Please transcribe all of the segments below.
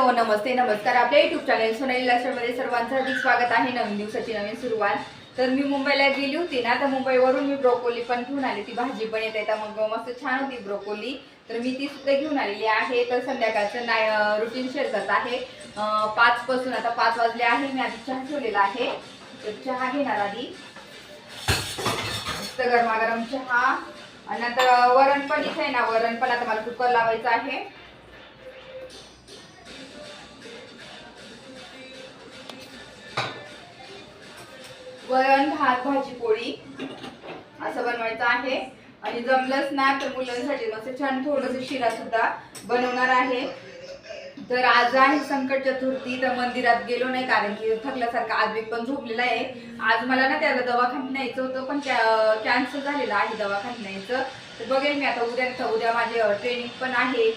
Hello नमस्ते नमस्कार. आपल्या YouTube channel Sonali लाईफस्टाईलमध्ये सर्वांचं हार्दिक स्वागत आहे. नवीन दिवसाची नवीन सुरुवात. तर मी मुंबईला गेली होती ना, तर मुंबईवरून मी ब्रोकोली पण घेऊन आली. ती भाजी पण येते तर मग मस्त छान होती ब्रोकोली. तर मी ती सुद्धा घेऊन आलेली आहे. तर संध्याकाळचं रुटीन शेअर करत आहे. 5 पासून आता 5 वाजले आहे. मी आधी चहा ठेवलेला आहे. तर चहा घेणार आधी, मस्त गरमागरम चहा. आणि नंतर वरण पण इथे आहे ना, वरण पण आता मला कुकर लावायचं आहे. वरण भात भाजी पोळी असं बनवायचं आहे. आणि जमलंच ना तर मुलांसाठी मस्त छान थोडंसं शिरा सुद्धा बनवणार आहे. तर आज आहे संकट चतुर्थी, तर मंदिरात गेलो नाही कारण की थकल्यासारखं आद्विक पण झोपलेला आहे. आज मला ना त्याला दवाखान्यात न्यायचं होतं पण कॅन्सल झालेलं आहे दवाखान्यात न्यायचं. तर बघेल मी आता उद्या माझे ट्रेनिंग पण आहे.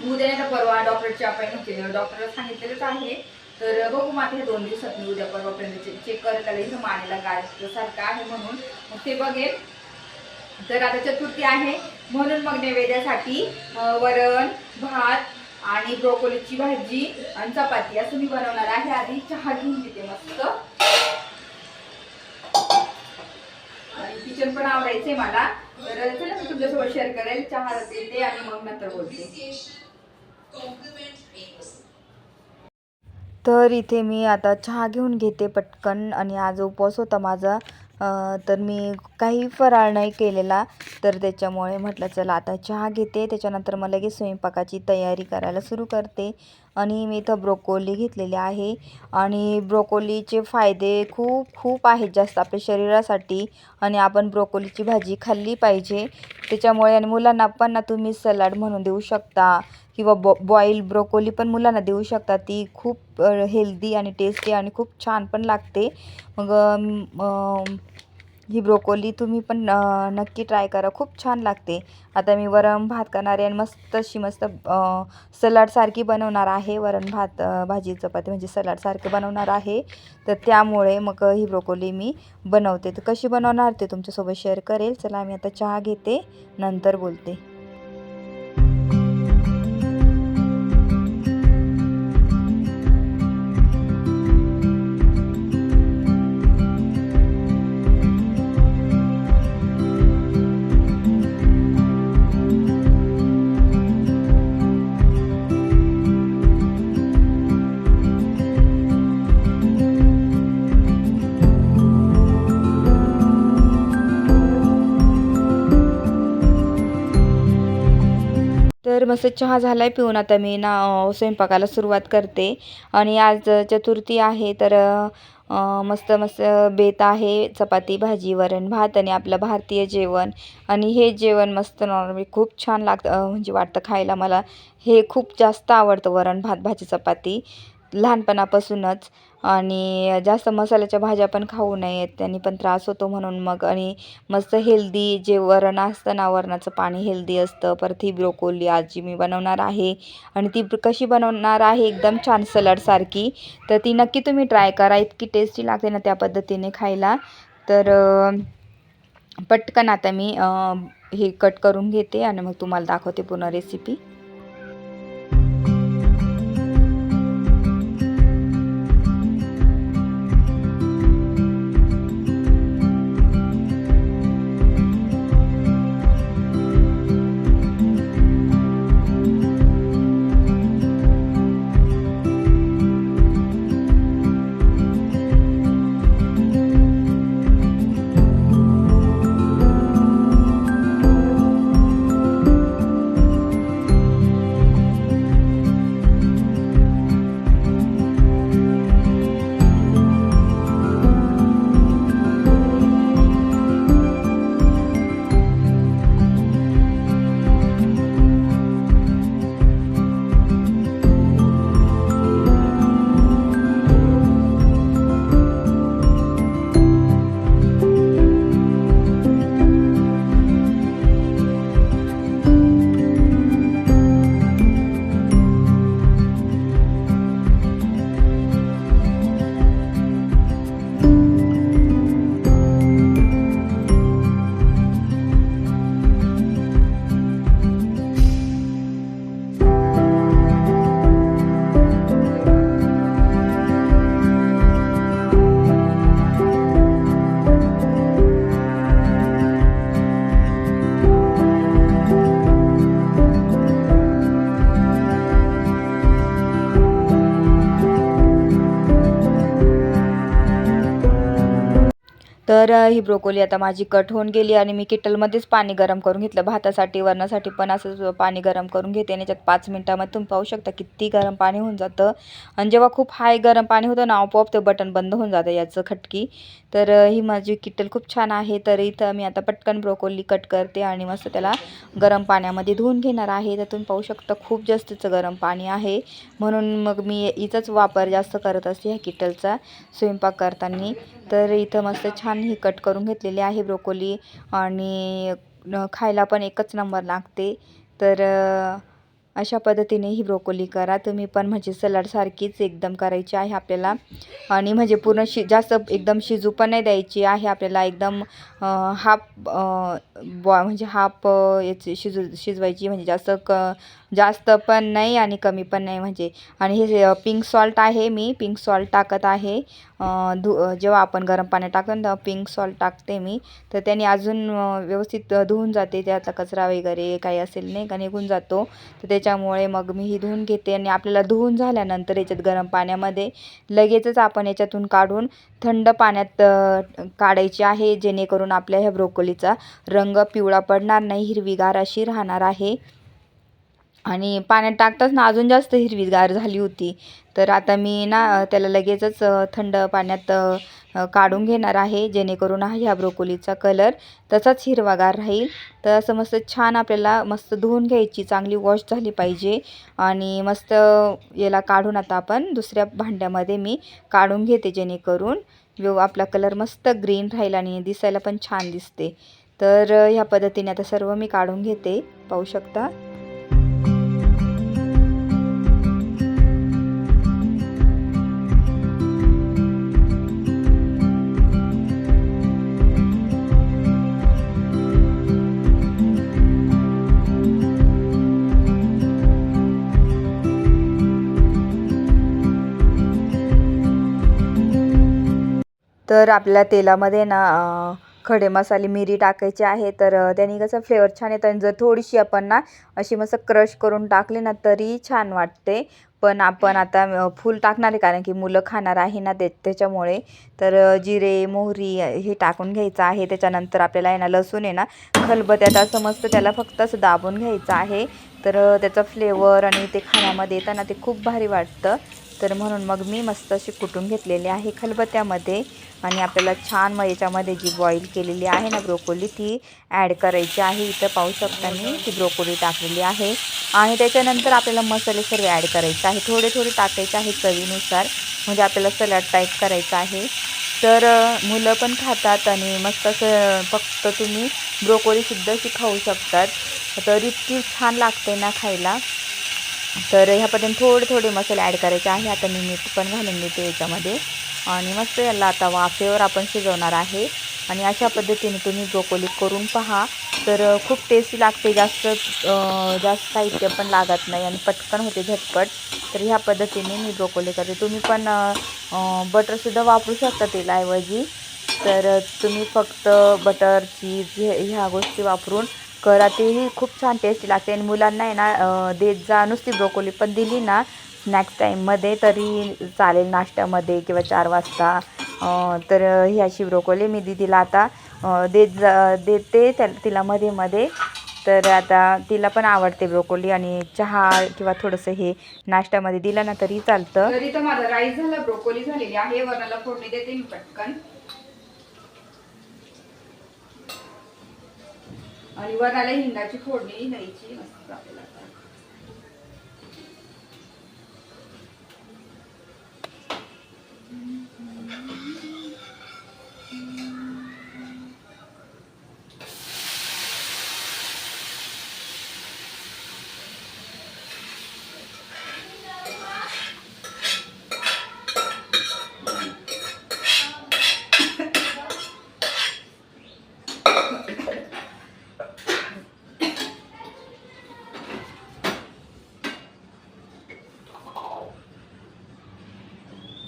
उद्या नाही तर परवा डॉक्टरची अपॉइंटमेंट डॉक्टरला सांगितलेलंच आहे. तर बघू मग हे 2 दिवसात मी उद्या परवापर्यंत चेक करायला इथं मानेला गाडीसारखं आहे म्हणून मग ते बघेल. तर आता चतुर्थी आहे म्हणून मग नैवेद्यासाठी वरण भात आणि ब्रोकोलीची भाजी आणि चपाती असं मी बनवणार आहे. आधी चहा घेऊन घेते मस्त. आणि किचन पण आवडायचंय मला. तर चला मी तुमच्यासोबत शेअर करेल. चहा देते आणि मग नंतर बोलते. तर इथे मी आता चहा घेऊन घेते पटकन. आणि आज उपवास होता माझा, तर मी काही फराळ नाही केलेला, तर त्याच्यामुळे म्हटलं चला आता चहा घेते. त्याच्यानंतर मग लगेच स्वयंपाकाची तयारी करायला सुरू करते. आणि मी इथं ब्रोकोली घेतलेली आहे. आणि ब्रोकोलीचे फायदे खूप आहेत जास्त आपल्या शरीरासाठी. आणि आपण ब्रोकोलीची भाजी खाल्ली पाहिजे त्याच्यामुळे. आणि मुलांना पण ना तुम्ही सलाड म्हणून देऊ शकता किंवा बॉईल ब्रोकोली पण मुलांना देऊ शकता. ती खूप हेल्दी आणि टेस्टी आणि खूप छान पण लागते. मग ही ब्रोकोली तुम्ही पण नक्की ट्राय करा, खूप छान लागते. आता मी वरण भात करणार आहे आणि मस्त सलाडसारखी बनवणार आहे. वरण भात भाजी चपाती म्हणजे सलाडसारखं बनवणार आहे. तर त्यामुळे मग ही ब्रोकोली मी बनवते. तर कशी बनवणार ते तुमच्यासोबत शेअर करेल. चला मी आता चहा घेते, नंतर बोलते. तर मस्त चहा झाला आहे पिऊन. आता मी ना स्वयंपाकाला सुरुवात करते. आणि आज चतुर्थी आहे तर मस्त बेत आहे. चपाती भाजी वरण भात आणि आपलं भारतीय जेवण. आणि हे जेवण मस्त नॉर्मली खूप छान लागतं, म्हणजे वाटतं खायला. मला हे खूप जास्त आवडतं, वरण भात भाजी चपाती लहानपणापासूनच. आणि जास्त मसाल्याच्या भाज्या पण खाऊ नयेत, त्यांनी पण त्रास होतो म्हणून मग. आणि मस्त हेल्दी जे वरण असतं ना, वरणाचं पाणी हेल्दी असतं. परत ही ब्रोकोली आजी मी बनवणार आहे. आणि ती कशी बनवणार आहे एकदम छान सलाडसारखी. तर ती नक्की तुम्ही ट्राय करा, इतकी टेस्टी लागते ना त्या पद्धतीने खायला. तर पटकन आता मी हे कट करून घेते आणि मग तुम्हाला दाखवते पुन्हा रेसिपी. तर ही ब्रोकोली आता माझी कट होऊन गेली आणि मी किटलमध्येच पाणी गरम करून घेतलं भातासाठी वरणासाठी पण असं पाणी गरम करून घेते आणि याच्यात 5 मिनटामध्ये तुम्ही पाहू शकता किती गरम पाणी होऊन जातं. आणि जेव्हा खूप हाय गरम पाणी होतं ना आपोआप ते बटन बंद होऊन जातं याचं खटकी. तर ही माझी किटल खूप छान आहे. तर इथं मी आता पटकन ब्रोकोली कट करते आणि मस्त त्याला गरम पाण्यामध्ये धुवून घेणार आहे. तर तुम्ही पाहू शकता खूप जास्तच गरम पाणी आहे, म्हणून मग मी हिचाच वापर जास्त करत असते ह्या किटलचा स्वयंपाक करताना. तर इथं मस्त छान ही कट करून घेतलेली आहे ब्रोकोली आणि खायला पण एकच नंबर लागते. तर अशा पद्धतीने ही ब्रोकोली करा तुम्ही पण, म्हणजे सलाडसारखीच एकदम करायची आहे आपल्याला. आणि म्हणजे पूर्ण जास्त एकदम शिजू पण नाही द्यायची आहे आपल्याला, एकदम हाफ म्हणजे हाफ याची शिजवायची, म्हणजे जास्त पण नाही आणि कमी पण नाही म्हणजे. आणि हे पिंक सॉल्ट आहे, मी पिंक सॉल्ट टाकत आहे. जेव्हा आपण गरम पाण्यात टाकतो ना पिंक सॉल्ट टाकते मी, तर त्याने अजून व्यवस्थित धुवून जाते, त्यातला कचरा वगैरे काही असेल नाही का निघून जातो. तर त्याच्यामुळे मग मी ही धुवून घेते आणि आपल्याला धुवून झाल्यानंतर याच्यात गरम पाण्यामध्ये लगेचच आपण याच्यातून काढून थंड पाण्यात काढायची आहे, जेणेकरून आपल्या ह्या ब्रोकोलीचा रंग पिवळा पडणार नाही, हिरवीगार अशी राहणार आहे. आणि पाण्यात टाकताच ना अजून जास्त हिरवीगार झाली होती. तर आता मी ना त्याला लगेचच थंड पाण्यात काढून घेणार आहे, जेणेकरून ह्या ब्रोकोलीचा कलर तसाच हिरवागार राहील. तर असं मस्त छान आपल्याला मस्त धुवून घ्यायची, चांगली वॉश झाली पाहिजे. आणि मस्त याला काढून आता आपण दुसऱ्या भांड्यामध्ये मी काढून घेते, जेणेकरून आपला कलर मस्त ग्रीन राहील आणि दिसायला पण छान दिसते. तर ह्या पद्धतीने आता सर्व मी काढून घेते, पाहू शकता. तर आपल्या तेलामध्ये ना खडे मसाले मिरी टाकायचे आहे. तर त्याने कसं फ्लेवर छान येतं आणि जर थोडीशी आपण ना अशी मस्त क्रश करून टाकली ना तरी छान वाटते. पण आपण आता फुल टाकणार आहे, कारण की मुलं खाणार आहे ना त्याच्यामुळे. तर जिरे मोहरी हे टाकून घ्यायचं आहे. त्याच्यानंतर आपल्याला आहे ना लसूण आहे ना खलबत्त्यात असं मस्त त्याला फक्त असं दाबून घ्यायचं आहे. तर त्याचा फ्लेवर आणि ते खाण्यामध्ये येताना ते खूप भारी वाटतं. तर म्हणून मग मी मस्त अशी कुटून घेतलेली आहे खलबत्त्यामध्ये. आणि आपल्याला छान मग याच्यामध्ये जी बॉईल केलेली आहे ना ब्रोकोली ती ॲड करायची आहे. इथं पाहू शकता मी ती ब्रोकोली टाकलेली आहे. आणि त्याच्यानंतर आपल्याला मसाले सर्व ॲड करायचे आहे, थोडे थोडे टाकायचे आहे चवीनुसार, म्हणजे आपल्याला सलाड टाईप करायचं आहे. तर मुलं पण खातात आणि मस्त असं फक्त तुम्ही ब्रोकोलीसुद्धा अशी खाऊ शकतात. तर इतकी छान लागते ना खायला. तर ह्या पद्धतीने थोडे थोडे मसाले ॲड करायचे आहे. आता मी मीठ पण घालून देते याच्यामध्ये आणि मस्त याला आता वाफेवर आपण शिजवणार आहे. आणि अशा पद्धतीने तुम्ही ब्रोकोली करून पहा, तर खूप टेस्टी लागते, जास्त साहित्य पण लागत नाही आणि पटकन होते झटपट. तर ह्या पद्धतीने मी ब्रोकोली करते. तुम्ही पण बटरसुद्धा वापरू शकता तेलाऐवजी. तर तुम्ही फक्त बटर चीज ह्या गोष्टी वापरून करा, तेही खूप छान टेस्टी लागते. आणि मुलांना आहे ना देत जा, नुसती ब्रोकोली पण दिली ना स्नॅक्स टाईममध्ये तरी चालेल, नाश्त्यामध्ये किंवा 4 वाजता. तर ही अशी ब्रोकोली मी दीदीला आता देते तिला मध्ये मध्ये. तर आता तिला पण आवडते ब्रोकोली आणि चहा किंवा थोडंसं हे नाश्त्यामध्ये दिलं ना तरी चालतं. तरी तर माझा राईस झाला, ब्रोकोली झालेली आहे. वरणाला फोडणी देते मी पटकन. आणि वरणाला हिंगाची फोडणी द्यायची मस्त आपल्याला.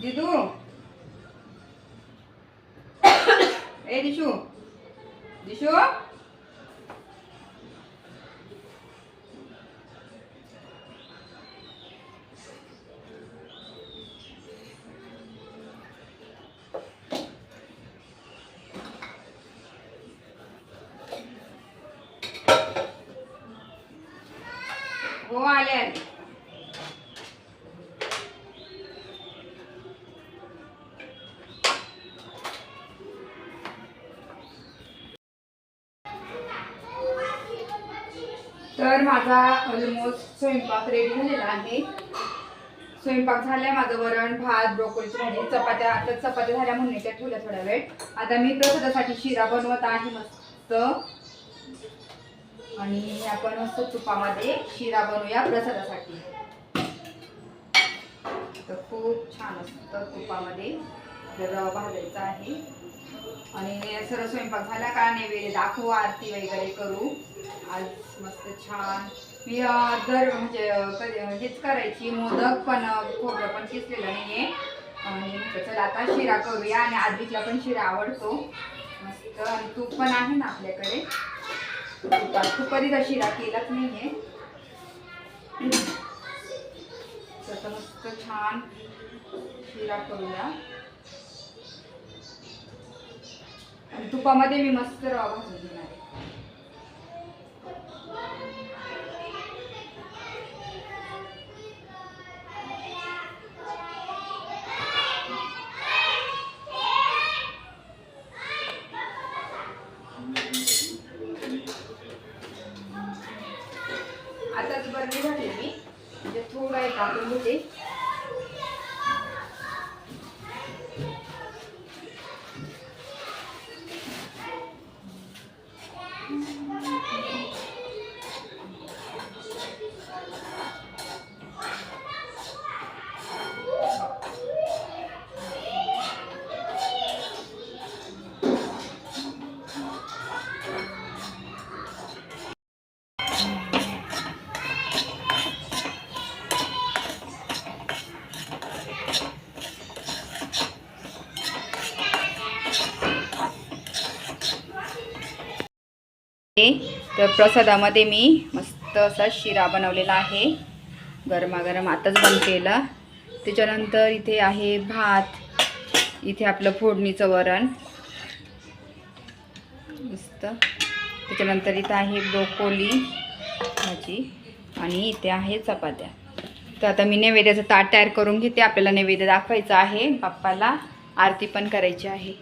दिदू ए दिशू दिशू हो आले आले. तर माझा ऑलमोस्ट स्वयंपाक रेडी झालेला आहे. स्वयंपाक झालाय माझं. वरण भात ब्रोकोलीची भाजी चपात्या. आता चपात्या झाल्या म्हणून त्या ठेवल्या थोड्या वेळ. आता मी प्रसादासाठी शिरा बनवत आहे मस्त. आणि आपण मस्त तुपामध्ये शिरा बनवूया प्रसादासाठी. तर खूप छान असतं तुपामध्ये रवा भाजायचा आहे. आणि सर्व स्वयंपाक झाला का नैवेद्य दाखवू, आरती वगैरे करू. आज मस्त छान मी दर म्हणजे हेच करायची मोदक पण खोबरं पण किसलेलं नाहीये. आणि चला आता शिरा करूया. आणि आदितला पण शिरा आवडतो मस्त. आणि तूप पण आहे ना आपल्याकडे. तू कधीचा शिरा केलाच नाहीये. तर मस्त छान शिरा करूया. आणि तुपामध्ये मी मस्त रवा भाजून घेणार आहे. आताच बरणी घातली मी, म्हणजे थोडा एक टाकून घेते. तर प्रसादामध्ये मी मस्त असा शिरा बनवलेला आहे. गरमागरम आताच बंद केला. त्याच्यानंतर इथे आहे भात. इथे आपलं फोडणीचं वरण मस्त. त्याच्यानंतर इथे आहे ब्रोकोली भाजी. आणि इथे आहे चपात्या. तर आता मी नैवेद्याचं ताट तयार करून घेते. आपल्याला नैवेद्य दाखवायचं आहे बाप्पाला. आरती पण करायची आहे.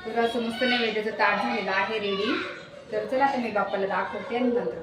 तर असं मस्त नैवेद्याचं ताट झालेलं आहे रेडी. तर चला आता मी बाप्पाला दाखवते आणि नंतर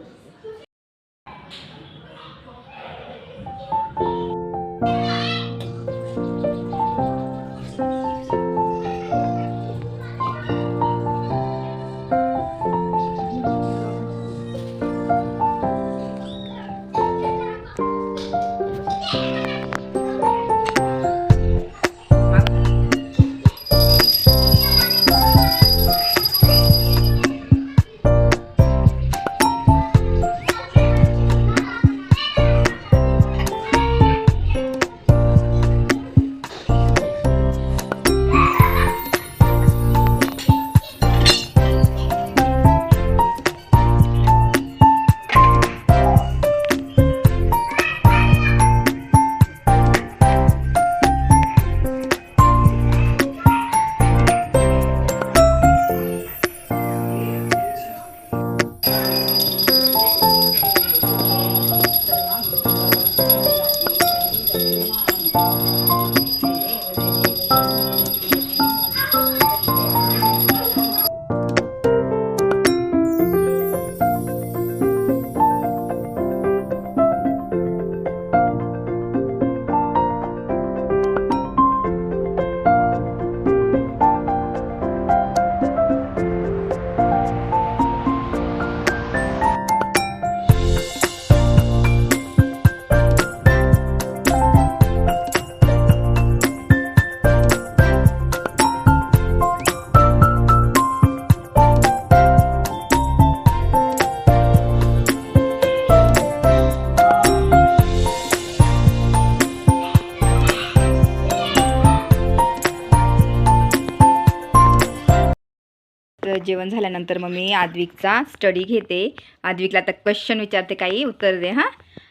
जेवण झाल्यानंतर मग मी आद्विकचा स्टडी घेते. आद्विकला आता क्वेश्चन विचारते, काही उत्तर दे. हां,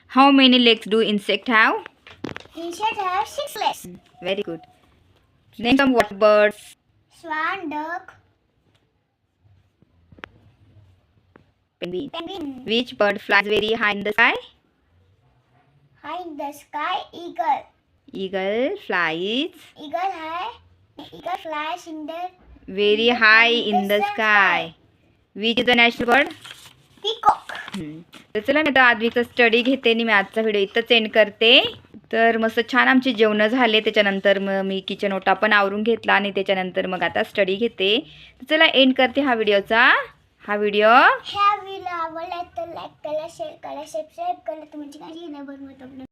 how many legs do insect have? Insect have 6 legs. Very good. Name some water birds. Swan, duck, penguin. penguin. Which bird flies very high in the sky? High in the sky, eagle. Eagle flies Eagle flies in the very high in the sky. Which is the national bird? peacock. तर चला मी आता आद्विकचा study घेते आणि मी आजचा video इथंच end करते. तर मस्त छान आमची जेवणं झाले. त्याच्यानंतर मग मी किचन ओटा पण आवरून घेतला आणि त्याच्यानंतर मग आता स्टडी घेते. तर चला एंड करते हा व्हिडिओ. ह्या व्हिडिओ आवडला तर लाईक करा, शेअर करा, सबस्क्राईब करा. तुमची काळजी नाही बनवत.